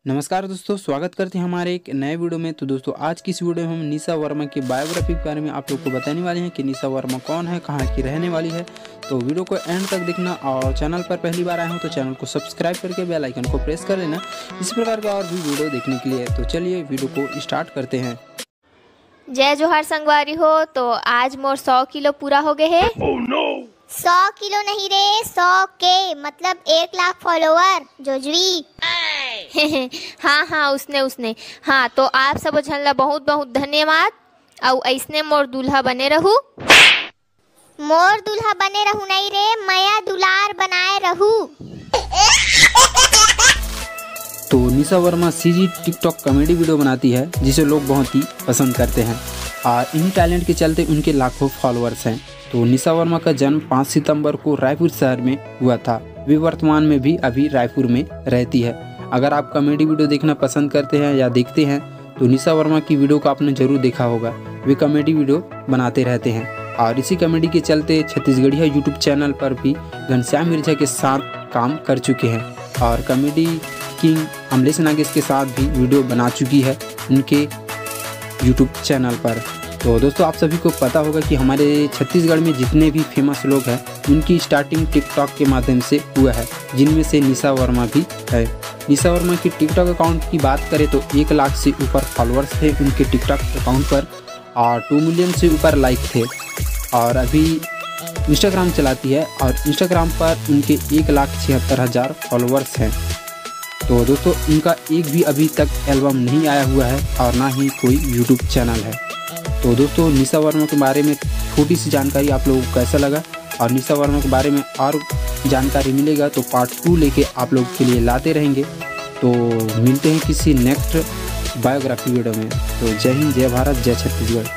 नमस्कार दोस्तों, स्वागत करते हैं हमारे एक नए वीडियो में। तो दोस्तों आज की इस वीडियो में हम निशा वर्मा की बायोग्राफी के बारे में आप लोग को बताने वाले हैं कि निशा वर्मा कौन है, कहाँ की रहने वाली है। तो वीडियो को एंड तक देखना और चैनल पर पहली बार आए हो तो चैनल को सब्सक्राइब करके बेल आइकन को प्रेस कर लेना इसी प्रकार का और भी वीडियो देखने के लिए। तो चलिए वीडियो को स्टार्ट करते हैं। जय जोहार संगवारी हो। तो आज मोर 100 किलो पूरा हो गए है। 100 किलो नहीं रे, 100 के मतलब 1 लाख फॉलोवर जोजवी। हाँ उसने हाँ। तो आप सब झन ला बहुत बहुत धन्यवाद। और ऐसने मोर दूल्हा बने रहू। मोर दूल्हा बने रहू नहीं रे, माया दुलार बनाए रहू। तो Nisha Verma CG TikTok comedy video बनाती है जिसे लोग बहुत ही पसंद करते हैं और इन्हीं टैलेंट के चलते उनके लाखों फॉलोअर्स हैं। तो निशा वर्मा का जन्म 5 सितंबर को रायपुर शहर में हुआ था। वे वर्तमान में भी अभी रायपुर में रहती है। अगर आप कॉमेडी वीडियो देखना पसंद करते हैं या देखते हैं तो निशा वर्मा की वीडियो को आपने जरूर देखा होगा। वे कॉमेडी वीडियो बनाते रहते हैं और इसी कॉमेडी के चलते छत्तीसगढ़िया यूट्यूब चैनल पर भी घनश्याम मिर्जा के साथ काम कर चुके हैं और कॉमेडी किंग अमलेश नागेश के साथ भी वीडियो बना चुकी है उनके यूट्यूब चैनल पर। तो दोस्तों आप सभी को पता होगा कि हमारे छत्तीसगढ़ में जितने भी फेमस लोग हैं उनकी स्टार्टिंग टिकटॉक के माध्यम से हुआ है, जिनमें से निशा वर्मा भी है। निशा वर्मा की टिकटॉक अकाउंट की बात करें तो 1 लाख से ऊपर फॉलोअर्स थे उनके टिकटॉक अकाउंट पर और 2 मिलियन से ऊपर लाइक थे। और अभी इंस्टाग्राम चलाती है और इंस्टाग्राम पर उनके 1,76,000 फॉलोअर्स हैं। तो दोस्तों उनका एक भी अभी तक एल्बम नहीं आया हुआ है और ना ही कोई यूट्यूब चैनल है। तो दोस्तों निशा वर्मा के बारे में छोटी सी जानकारी आप लोगों को कैसा लगा और निशा वर्मा के बारे में और जानकारी मिलेगा तो पार्ट 2 लेके आप लोगों के लिए लाते रहेंगे। तो मिलते हैं किसी नेक्स्ट बायोग्राफी वीडियो में। तो जय हिंद, जय भारत, जय छत्तीसगढ़।